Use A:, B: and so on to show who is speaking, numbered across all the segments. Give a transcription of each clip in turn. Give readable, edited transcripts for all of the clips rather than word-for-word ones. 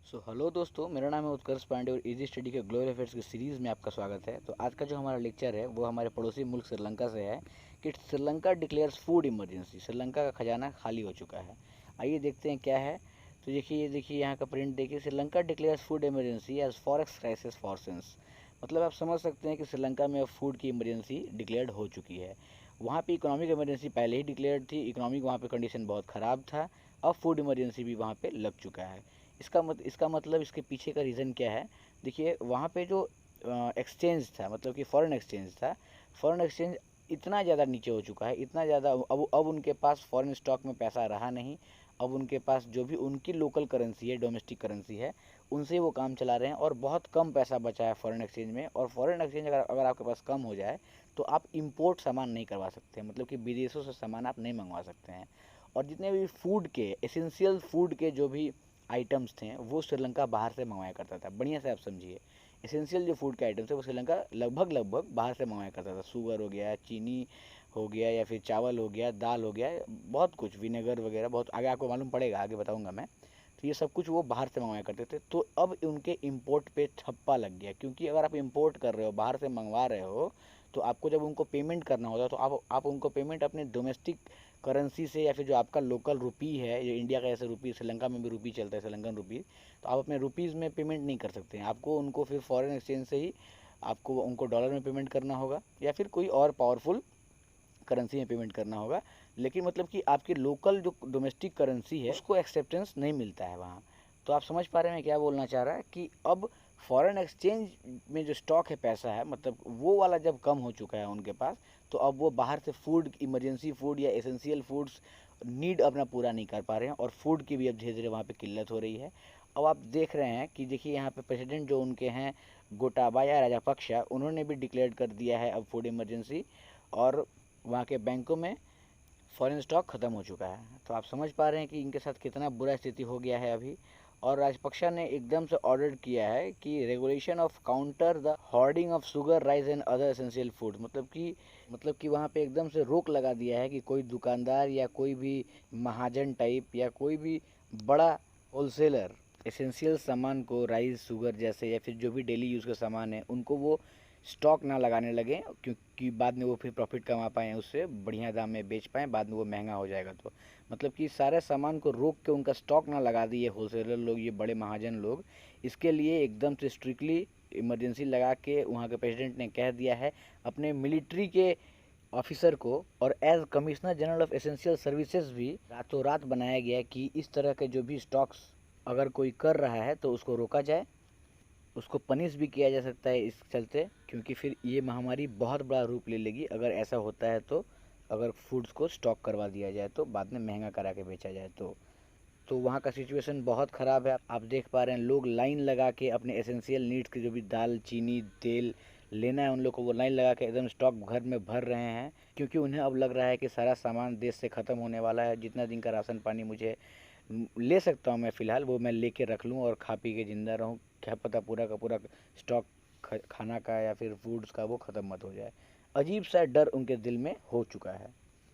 A: Hello दोस्तों, मेरा नाम है उत्कर्ष पांडे और इजी स्टडी के ग्लोबल अफेयर्स की सीरीज़ में आपका स्वागत है। तो आज का जो हमारा लेक्चर है वो हमारे पड़ोसी मुल्क श्रीलंका से है कि Sri Lanka declares food emergency. Sri Lanka का खजाना खाली हो चुका है। आइए देखते हैं क्या है। तो देखिए, ये देखिए यहाँ का प्रिंट देखिए, Sri Lanka declares food emergency as forex crisis for since. मतलब आप समझ सकते हैं कि श्रीलंका में अब फूड की इमरजेंसी डिक्लेयर्ड हो चुकी है। वहाँ पे इकोनॉमिक इमरजेंसी पहले ही डिक्लेयर्ड थी, इकोनॉमिक वहाँ पे कंडीशन बहुत ख़राब था। अब फूड इमरजेंसी भी वहाँ पे लग चुका है। इसका मतलब इसके पीछे का रीज़न क्या है। देखिए, वहाँ पे जो एक्सचेंज था, मतलब कि फ़ॉरेन एक्सचेंज था, फ़ॉरेन एक्सचेंज इतना ज़्यादा नीचे हो चुका है, इतना ज़्यादा अब उनके पास फ़ॉरेन स्टॉक में पैसा रहा नहीं। अब उनके पास जो भी उनकी लोकल करेंसी है, डोमेस्टिक करेंसी है, उनसे वो काम चला रहे हैं और बहुत कम पैसा बचा है फ़ॉरेन एक्सचेंज में। और फ़ॉरेन एक्सचेंज अगर आपके पास कम हो जाए तो आप इम्पोर्ट सामान नहीं करवा सकते, मतलब कि विदेशों से सामान आप नहीं मंगवा सकते हैं। और जितने भी फूड के एसेंशियल फूड के जो भी आइटम्स थे वो श्रीलंका बाहर से मंगवाया करता था। बढ़िया से आप समझिए, एसेंशियल जो फूड के आइटम्स थे वो श्रीलंका लगभग बाहर से मंगवाया करता था। शुगर हो गया, चीनी हो गया, या फिर चावल हो गया, दाल हो गया, बहुत कुछ, विनेगर वगैरह, बहुत आगे आपको मालूम पड़ेगा, आगे बताऊंगा मैं। तो ये सब कुछ वो बाहर से मंगवाया करते थे। तो अब उनके इम्पोर्ट पे ठप्पा लग गया, क्योंकि अगर आप इम्पोर्ट कर रहे हो, बाहर से मंगवा रहे हो, तो आपको जब उनको पेमेंट करना होता है तो आप उनको पेमेंट अपने डोमेस्टिक करेंसी से, या फिर जो आपका लोकल रुपी है, जो इंडिया का जैसे रुपी, श्रीलंका में भी रुपी चलता है, श्रीलंकन रुपी, तो आप अपने रुपीज़ में पेमेंट नहीं कर सकते हैं। आपको उनको फिर फॉरेन एक्सचेंज से ही आपको उनको डॉलर में पेमेंट करना होगा, या फिर कोई और पावरफुल करेंसी में पेमेंट करना होगा। लेकिन मतलब कि आपकी लोकल जो डोमेस्टिक करेंसी है उसको एक्सेप्टेंस नहीं मिलता है वहाँ। तो आप समझ पा रहे हैं क्या बोलना चाह रहा है कि अब फॉरेन एक्सचेंज में जो स्टॉक है, पैसा है, मतलब वो वाला जब कम हो चुका है उनके पास, तो अब वो बाहर से फूड, इमरजेंसी फूड या एसेंशियल फूड्स नीड अपना पूरा नहीं कर पा रहे हैं, और फूड की भी अब धीरे धीरे वहाँ पे किल्लत हो रही है। अब आप देख रहे हैं कि देखिए, यहाँ पे प्रेसिडेंट जो उनके हैं, गोटाबाया राजापक्सा, उन्होंने भी डिक्लेयर कर दिया है अब फूड इमरजेंसी। और वहाँ के बैंकों में फॉरेन स्टॉक ख़त्म हो चुका है। तो आप समझ पा रहे हैं कि इनके साथ कितना बुरा स्थिति हो गया है अभी। और राजपक्षा ने एकदम से ऑर्डर किया है कि regulation of counter the hoarding of sugar, rice and other essential food. मतलब कि वहाँ पे एकदम से रोक लगा दिया है कि कोई दुकानदार या कोई भी महाजन टाइप या कोई भी बड़ा होलसेलर एसेंशियल सामान को, राइस, शुगर जैसे, या फिर जो भी डेली यूज़ का सामान है, उनको वो स्टॉक ना लगाने लगे, क्योंकि बाद में वो फिर प्रॉफिट कमा पाएँ, उससे बढ़िया दाम में बेच पाएँ, बाद में वो महंगा हो जाएगा। तो मतलब कि सारे सामान को रोक के उनका स्टॉक ना लगा दिए होलसेलर लोग, ये बड़े महाजन लोग। इसके लिए एकदम से स्ट्रिक्टली इमरजेंसी लगा के वहाँ के प्रेसिडेंट ने कह दिया है अपने मिलिट्री के ऑफिसर को, और as commissioner general of essential services भी रातों रात बनाया गया कि इस तरह के जो भी स्टॉक्स अगर कोई कर रहा है तो उसको रोका जाए, उसको पनिश भी किया जा सकता है इस चलते, क्योंकि फिर ये महामारी बहुत बड़ा रूप ले लेगी अगर ऐसा होता है। तो अगर फूड्स को स्टॉक करवा दिया जाए तो बाद में महंगा करा के बेचा जाए तो वहाँ का सिचुएशन बहुत ख़राब है। आप देख पा रहे हैं, लोग लाइन लगा के अपने एसेंशियल नीड्स के जो भी दाल, चीनी, तेल लेना है उन लोग को, वो लाइन लगा के एकदम स्टॉक घर में भर रहे हैं, क्योंकि उन्हें अब लग रहा है कि सारा सामान देश से ख़त्म होने वाला है। जितना दिन का राशन पानी मुझे ले सकता हूँ मैं फ़िलहाल, वो मैं लेके रख लूँ और खा पी के ज़िंदा रहूँ। क्या पता पूरा का पूरा स्टॉक खाना का या फिर फूड्स का वो ख़त्म मत हो जाए। अजीब सा डर उनके दिल में हो चुका है।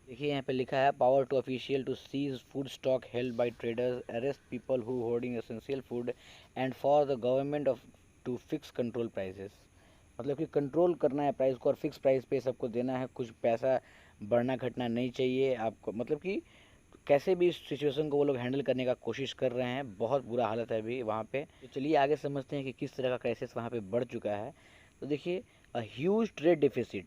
A: देखिए, यहाँ पे लिखा है, power to official to seize food stock held by traders, arrest people who hoarding essential food, and for the government of to fix control prices. मतलब कि कंट्रोल करना है प्राइस को और फिक्स प्राइस पे सबको देना है, कुछ पैसा बढ़ना घटना नहीं चाहिए आपको। मतलब कि कैसे भी इस सिचुएशन को वो लोग हैंडल करने का कोशिश कर रहे हैं। बहुत बुरा हालत है अभी वहाँ पे। तो चलिए आगे समझते हैं कि किस तरह का क्राइसिस वहाँ पे बढ़ चुका है। तो देखिए, अ ह्यूज ट्रेड डेफिसिट।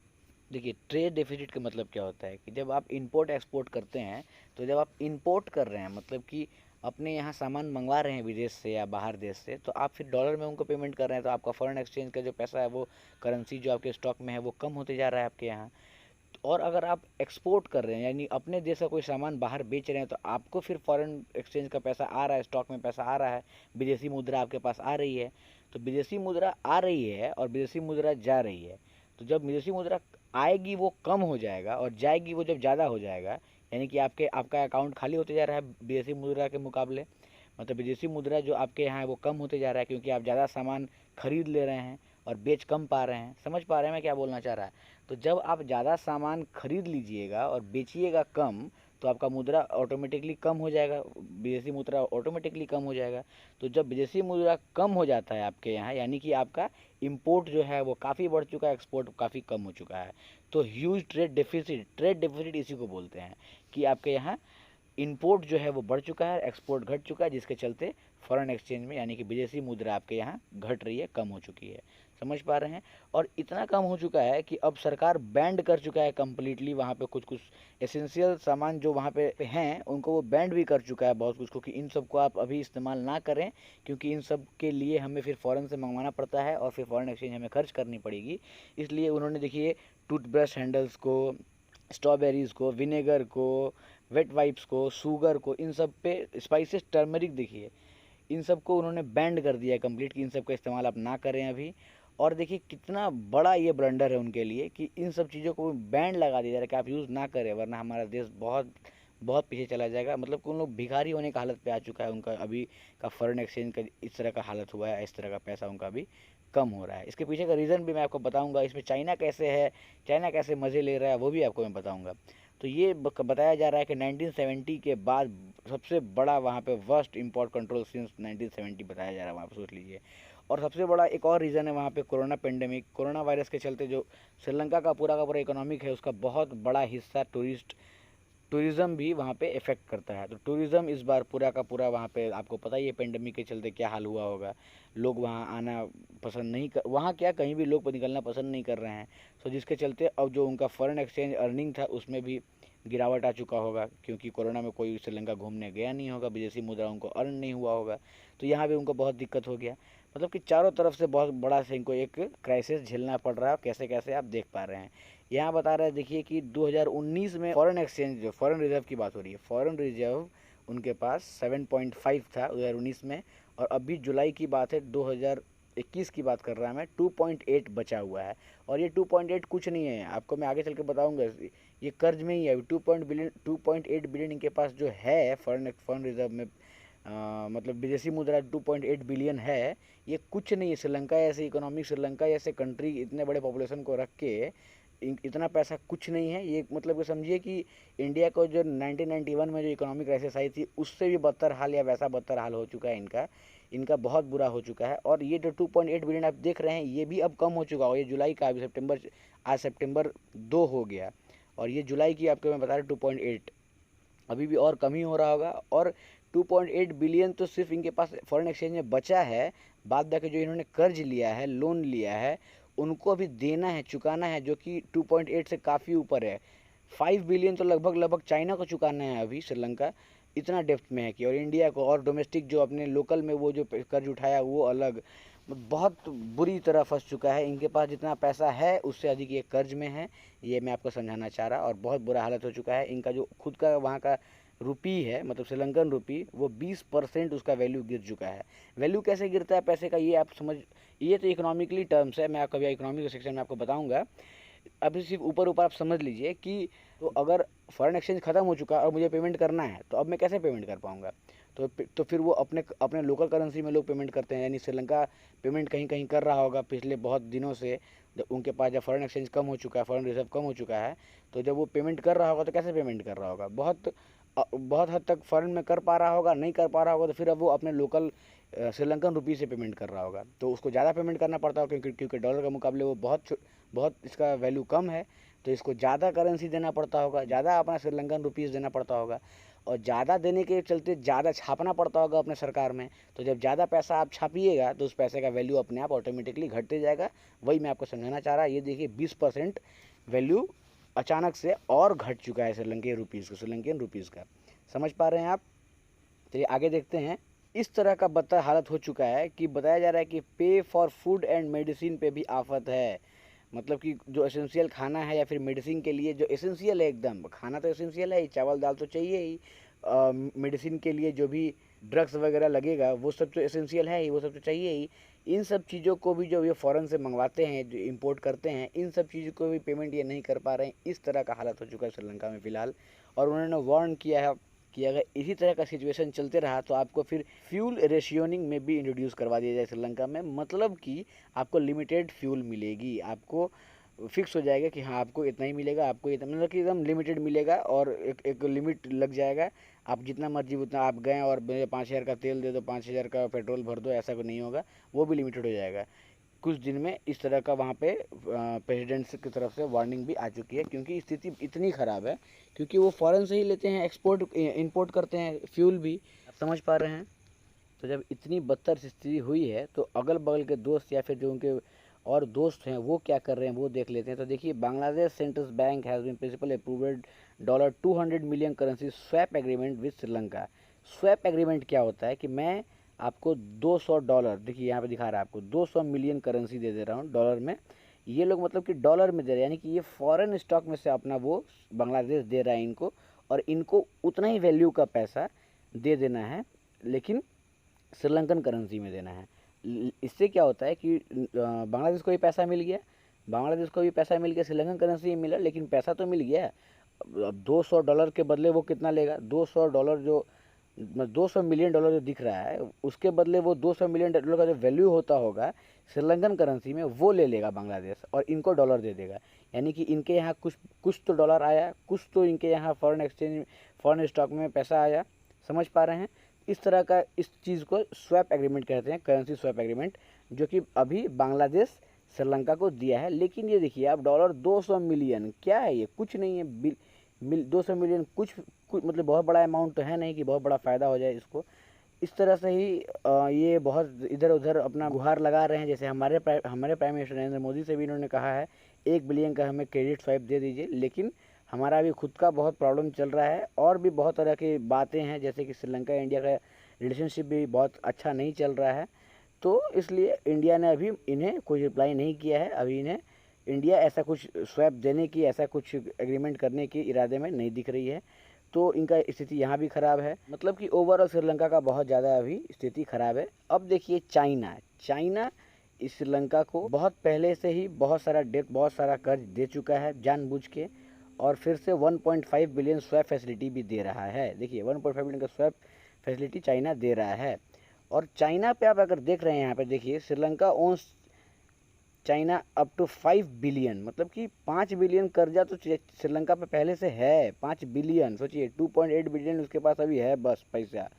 A: देखिए, ट्रेड डेफिसिट का मतलब क्या होता है कि जब आप इंपोर्ट एक्सपोर्ट करते हैं, तो जब आप इंपोर्ट कर रहे हैं, मतलब कि अपने यहाँ सामान मंगवा रहे हैं विदेश से या बाहर देश से, तो आप फिर डॉलर में उनको पेमेंट कर रहे हैं, तो आपका फॉरेन एक्सचेंज का जो पैसा है, वो करेंसी जो आपके स्टॉक में है, वो कम होते जा रहा है आपके यहाँ। और अगर आप एक्सपोर्ट कर रहे हैं, यानी अपने देश का कोई सामान बाहर बेच रहे हैं, तो आपको फिर फॉरेन एक्सचेंज का पैसा आ रहा है, स्टॉक में पैसा आ रहा है, विदेशी मुद्रा आपके पास आ रही है। तो विदेशी मुद्रा आ रही है और विदेशी मुद्रा जा रही है। तो जब विदेशी मुद्रा आएगी वो कम हो जाएगा, और जाएगी वो जब ज़्यादा हो जाएगा, यानी कि आपका अकाउंट खाली होते जा रहा है विदेशी मुद्रा के मुकाबले। मतलब विदेशी मुद्रा जो आपके यहाँ है वो कम होते जा रहा है, क्योंकि आप ज़्यादा सामान खरीद ले रहे हैं और बेच कम पा रहे हैं। समझ पा रहे हैं मैं क्या बोलना चाह रहा है। तो जब आप ज़्यादा सामान खरीद लीजिएगा और बेचिएगा कम, तो आपका मुद्रा ऑटोमेटिकली कम हो जाएगा, विदेशी मुद्रा ऑटोमेटिकली कम हो जाएगा। तो जब विदेशी मुद्रा कम हो जाता है आपके यहाँ, यानी कि आपका इंपोर्ट जो है वो काफ़ी बढ़ चुका है, एक्सपोर्ट काफ़ी कम हो चुका है। तो ह्यूज ट्रेड डेफिसिट इसी को बोलते हैं कि आपके यहाँ इंपोर्ट जो है वो बढ़ चुका है, एक्सपोर्ट घट चुका है, जिसके चलते फॉरेन एक्सचेंज में यानी कि विदेशी मुद्रा आपके यहाँ घट रही है, कम हो चुकी है। समझ पा रहे हैं? और इतना कम हो चुका है कि अब सरकार बैंड कर चुका है कम्प्लीटली, वहाँ पे कुछ कुछ एसेंशियल सामान जो वहाँ पे हैं उनको वो बैंड भी कर चुका है बहुत कुछ को, कि इन सब को आप अभी इस्तेमाल ना करें, क्योंकि इन सब के लिए हमें फिर फ़ॉरेन से मंगवाना पड़ता है और फिर फॉरेन एक्सचेंज हमें खर्च करनी पड़ेगी। इसलिए उन्होंने देखिए टूथब्रश हैंडल्स को, स्ट्रॉबेरीज़ को, विनेगर को, वेट वाइप्स को, शुगर को, इन सब पे स्पाइसेस, टर्मरिक देखिए, इन सब को उन्होंने बैंड कर दिया है कंप्लीट कि इन सब का इस्तेमाल आप ना करें अभी। और देखिए कितना बड़ा ये ब्लंडर है उनके लिए कि इन सब चीज़ों को बैंड लगा दिया जा रहा है कि आप यूज़ ना करें, वरना हमारा देश बहुत बहुत पीछे चला जाएगा। मतलब कि उन लोग भिखारी होने का हालत पे आ चुका है उनका अभी का फॉरेन एक्सचेंज का, इस तरह का हालत हुआ है, इस तरह का पैसा उनका भी कम हो रहा है। इसके पीछे का रीज़न भी मैं आपको बताऊंगा, इसमें चाइना कैसे है, चाइना कैसे मज़े ले रहा है, वो भी आपको मैं बताऊंगा। तो ये बताया जा रहा है कि 1970 के बाद सबसे बड़ा वहाँ पे वर्स्ट इंपोर्ट कंट्रोल सिंस 1970 बताया जा रहा है वहाँ पे, सोच लीजिए। और सबसे बड़ा एक और रीज़न है वहाँ पे कोरोना पेंडेमिक, कोरोना वायरस के चलते जो श्रीलंका का पूरा इकोनॉमिक है उसका बहुत बड़ा हिस्सा टूरिज़्म भी वहाँ पे इफ़ेक्ट करता है। तो टूरिज़्म इस बार पूरा का पूरा वहाँ पे, आपको पता ही है पेंडेमिक के चलते क्या हाल हुआ होगा, लोग वहाँ आना पसंद नहीं कर, वहाँ क्या कहीं भी लोग निकलना पसंद नहीं कर रहे हैं। सो जिसके चलते अब जो उनका फॉरेन एक्सचेंज अर्निंग था उसमें भी गिरावट आ चुका होगा, क्योंकि कोरोना में कोई श्रीलंका घूमने गया नहीं होगा, विदेशी मुद्रा उनको अर्न नहीं हुआ होगा, तो यहाँ भी उनको बहुत दिक्कत हो गया। मतलब कि चारों तरफ से बहुत बड़ा से इनको एक क्राइसिस झेलना पड़ रहा है, कैसे कैसे आप देख पा रहे हैं। यहाँ बता रहा है देखिए कि 2019 में फॉरेन एक्सचेंज, जो फॉरेन रिजर्व की बात हो रही है, फॉरेन रिजर्व उनके पास 7.5 था 2019 में, और अभी जुलाई की बात है 2021 की बात कर रहा मैं, 2.8 बचा हुआ है। और ये 2.8 कुछ नहीं है, आपको मैं आगे चल के बताऊँगा, ये कर्ज में ही है। 2.8 बिलियन इनके पास जो है फॉरेन रिजर्व में, मतलब विदेशी मुद्रा 2.8 बिलियन है, ये कुछ नहीं है। श्रीलंका ऐसे इकोनॉमिक, श्रीलंका जैसे कंट्री इतने बड़े पॉपुलेशन को रख के इतना पैसा कुछ नहीं है। ये मतलब कि समझिए कि इंडिया को जो 1991 में जो इकोनॉमिक क्राइसिस आई थी उससे भी बदतर हाल या वैसा बदतर हाल हो चुका है इनका बहुत बुरा हो चुका है। और ये जो 2.8 बिलियन आप देख रहे हैं ये भी अब कम हो चुका हो, ये जुलाई का, अभी सितंबर, आज सितंबर 2 हो गया, और ये जुलाई की आपको मैं बता रहा हूँ 2.8, अभी भी और कम ही हो रहा होगा। और 2.8 बिलियन तो सिर्फ इनके पास फॉरेन एक्सचेंज में बचा है, बाद बाकी जो इन्होंने कर्ज लिया है, लोन लिया है, उनको अभी देना है, चुकाना है, जो कि 2.8 से काफ़ी ऊपर है। 5 बिलियन तो लगभग चाइना को चुकाना है अभी श्रीलंका, इतना डेप्थ में है कि, और इंडिया को, और डोमेस्टिक जो अपने लोकल में वो जो कर्ज उठाया वो अलग, बहुत बुरी तरह फंस चुका है। इनके पास जितना पैसा है उससे अधिक ये कर्ज में है, ये मैं आपको समझाना चाह रहा, और बहुत बुरा हालत हो चुका है। इनका जो खुद का वहाँ का रुपी है, मतलब श्रीलंकन रुपी, वो 20% उसका वैल्यू गिर चुका है। वैल्यू कैसे गिरता है पैसे का, ये आप समझ, ये तो इकोनॉमिकली टर्म्स है, मैं आपको अभी इकोनॉमिक सेक्शन में आपको बताऊंगा। अभी सिर्फ ऊपर ऊपर आप समझ लीजिए कि, तो अगर फॉरेन एक्सचेंज ख़त्म हो चुका और मुझे पेमेंट करना है तो अब मैं कैसे पेमेंट कर पाऊँगा, तो फिर वो अपने अपने लोकल करेंसी में लोग पेमेंट करते हैं। यानी श्रीलंका पेमेंट कहीं कहीं कर रहा होगा पिछले बहुत दिनों से, जब उनके पास जब फॉरेन एक्सचेंज कम हो चुका है, फॉरेन रिजर्व कम हो चुका है, तो जब वो पेमेंट कर रहा होगा तो कैसे पेमेंट कर रहा होगा, बहुत हद तक फॉरेन में कर पा रहा होगा, नहीं कर पा रहा होगा तो फिर अब वो अपने लोकल श्रीलंकन रुपी से पेमेंट कर रहा होगा, तो उसको ज़्यादा पेमेंट करना पड़ता होगा, क्योंकि डॉलर के मुकाबले वो बहुत इसका वैल्यू कम है, तो इसको ज़्यादा करेंसी देना पड़ता होगा, ज़्यादा अपना श्रीलंकन रुपीज़ देना पड़ता होगा, और ज़्यादा देने के चलते ज़्यादा छापना पड़ता होगा अपने सरकार में। तो जब ज़्यादा पैसा आप छापिएगा तो उस पैसे का वैल्यू अपने आप ऑटोमेटिकली घटते जाएगा। वही मैं आपको समझाना चाह रहा। ये देखिए 20% वैल्यू अचानक से और घट चुका है श्रीलंकन रुपीज़ का। समझ पा रहे हैं आप? चलिए आगे देखते हैं। इस तरह का बदतर हालत हो चुका है कि बताया जा रहा है कि पे फॉर फूड एंड मेडिसिन पे भी आफत है। मतलब कि जो एसेंशियल खाना है या फिर मेडिसिन के लिए जो एसेंशियल है, एकदम खाना तो एसेंशियल है ही, चावल दाल तो चाहिए ही, मेडिसिन के लिए जो भी ड्रग्स वगैरह लगेगा वो सब तो एसेंशियल है ही, वो सब तो चाहिए ही। इन सब चीज़ों को भी जो ये फ़ॉरेन से मंगवाते हैं, जो इंपोर्ट करते हैं, इन सब चीज़ों को भी पेमेंट ये नहीं कर पा रहे हैं। इस तरह का हालत हो चुका है श्रीलंका में फ़िलहाल। और उन्होंने वार्न किया है कि अगर इसी तरह का सिचुएशन चलते रहा तो आपको फिर फ्यूल रेशियोनिंग में भी इंट्रोड्यूस करवा दिया जाए श्रीलंका में। मतलब कि आपको लिमिटेड फ्यूल मिलेगी, आपको फिक्स हो जाएगा कि हाँ आपको इतना ही मिलेगा, आपको इतना, मतलब कि एकदम लिमिटेड मिलेगा और एक लिमिट लग जाएगा। आप जितना मर्जी उतना आप गए और मुझे 5,000 का तेल दे दो, 5,000 का पेट्रोल भर दो, ऐसा कुछ नहीं होगा, वो भी लिमिटेड हो जाएगा। कुछ दिन में इस तरह का वहाँ पे प्रेसिडेंट्स की तरफ से वार्निंग भी आ चुकी है, क्योंकि स्थिति इतनी ख़राब है, क्योंकि वो फ़ॉरेन से ही लेते हैं, एक्सपोर्ट इंपोर्ट करते हैं फ्यूल भी, आप समझ पा रहे हैं। तो जब इतनी बदतर स्थिति हुई है तो अगल बगल के दोस्त या फिर जो उनके और दोस्त हैं वो क्या कर रहे हैं वो देख लेते हैं। तो देखिए, बांग्लादेश central bank has been principal approved $200 million currency swap agreement with Sri Lanka. Swap agreement क्या होता है कि मैं आपको $200, देखिए यहाँ पे दिखा रहा है आपको 200 मिलियन करेंसी दे रहा हूँ डॉलर में। ये लोग मतलब कि डॉलर में दे रहे हैं, यानी कि ये फॉरेन स्टॉक में से अपना वो बांग्लादेश दे रहा है इनको, और इनको उतना ही वैल्यू का पैसा दे देना है, लेकिन श्रीलंकन करेंसी में देना है। इससे क्या होता है कि बांग्लादेश को भी पैसा मिल गया, श्रीलंकन करेंसी में मिला, लेकिन पैसा तो मिल गया। अब $200 के बदले वो कितना लेगा, $200 जो $200 मिलियन जो दिख रहा है, उसके बदले वो $200 मिलियन का जो वैल्यू होता होगा श्रीलंकन करेंसी में, वो ले लेगा बांग्लादेश और इनको डॉलर दे देगा। यानी कि इनके यहाँ कुछ तो डॉलर आया, कुछ तो इनके यहाँ फॉरेन स्टॉक में पैसा आया, समझ पा रहे हैं। इस तरह का इस चीज़ को स्वैप एग्रीमेंट कहते हैं, करेंसी स्वैप एग्रीमेंट, जो कि अभी बांग्लादेश श्रीलंका को दिया है। लेकिन ये देखिए आप, डॉलर 200 मिलियन क्या है, ये कुछ नहीं है। 200 मिलियन कुछ मतलब बहुत बड़ा अमाउंट तो है नहीं कि बहुत बड़ा फ़ायदा हो जाए इसको। इस तरह से ही ये बहुत इधर उधर अपना गुहार लगा रहे हैं। जैसे हमारे प्राइम मिनिस्टर नरेंद्र मोदी से भी इन्होंने कहा है 1 बिलियन का हमें क्रेडिट स्वाइप दे दीजिए, लेकिन हमारा अभी खुद का बहुत प्रॉब्लम चल रहा है और भी बहुत तरह की बातें हैं, जैसे कि श्रीलंका इंडिया का रिलेशनशिप भी बहुत अच्छा नहीं चल रहा है। तो इसलिए इंडिया ने अभी इन्हें कोई रिप्लाई नहीं किया है। अभी इन्हें इंडिया ऐसा कुछ स्वैप देने की, ऐसा कुछ एग्रीमेंट करने के इरादे में नहीं दिख रही है। तो इनका स्थिति यहाँ भी ख़राब है, मतलब कि ओवरऑल श्रीलंका का बहुत ज़्यादा अभी स्थिति ख़राब है। अब देखिए चाइना इस श्रीलंका को बहुत पहले से ही बहुत सारा डेट, बहुत सारा कर्ज दे चुका है जानबूझ के, और फिर से 1.5 बिलियन स्वैप फैसिलिटी भी दे रहा है। देखिए 1.5 बिलियन का स्वैप फैसिलिटी चाइना दे रहा है। और चाइना पे आप अगर देख रहे हैं यहाँ पे, देखिए Sri Lanka owns China up to 5 billion, मतलब कि 5 बिलियन कर्जा तो श्रीलंका पे पहले से है। 5 बिलियन, सोचिए 2.8 बिलियन उसके पास अभी है बस पैसा।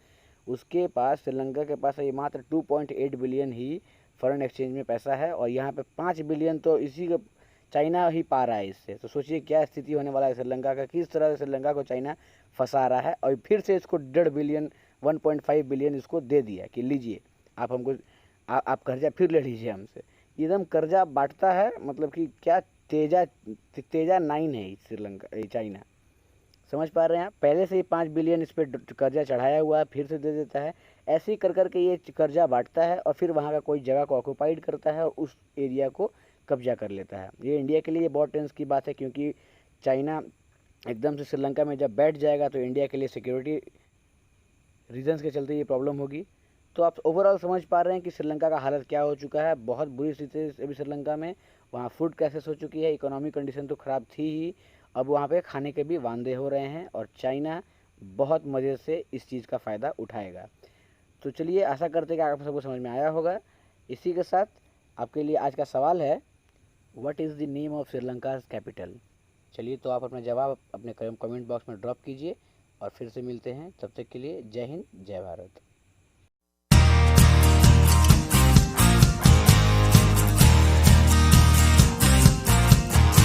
A: उसके पास, श्रीलंका के पास अभी मात्र 2.8 बिलियन ही फॉरेन एक्सचेंज में पैसा है, और यहाँ पे 5 बिलियन तो इसी का चाइना ही पा रहा है इससे। तो सोचिए क्या स्थिति होने वाला है श्रीलंका का, किस तरह से श्रीलंका को चाइना फंसा रहा है। और फिर से इसको 1.5 बिलियन, 1.5 बिलियन इसको दे दिया कि लीजिए आप हमको, आप कर्जा फिर ले लीजिए हमसे। एकदम कर्जा बांटता है, मतलब कि क्या तेजा 9 है श्रीलंका, चाइना, समझ पा रहे हैं आप। पहले से ही 5 बिलियन इस पर कर्जा चढ़ाया हुआ है, फिर से दे देता है। ऐसे ही कर करके ये कर्जा बांटता है और फिर वहाँ का कोई जगह को ऑक्यूपाइड करता है और उस एरिया को कब्जा कर लेता है। ये इंडिया के लिए बहुत टेंस की बात है, क्योंकि चाइना एकदम से श्रीलंका में जब बैठ जाएगा तो इंडिया के लिए सिक्योरिटी रीजन्स के चलते ये प्रॉब्लम होगी। तो आप ओवरऑल समझ पा रहे हैं कि श्रीलंका का हालत क्या हो चुका है। बहुत बुरी स्थिति है अभी श्रीलंका में। वहाँ फूड क्राइसिस हो चुकी है, इकोनॉमिक कंडीशन तो ख़राब थी ही, अब वहाँ पे खाने के भी वांदे हो रहे हैं, और चाइना बहुत मज़े से इस चीज़ का फ़ायदा उठाएगा। तो चलिए, आशा करते हैं कि आप सबको समझ में आया होगा। इसी के साथ आपके लिए आज का सवाल है, what is the name of Sri Lanka's capital. चलिए, तो आप अपना जवाब अपने कमेंट बॉक्स में ड्रॉप कीजिए, और फिर से मिलते हैं। तब तक के लिए जय हिंद, जय भारत।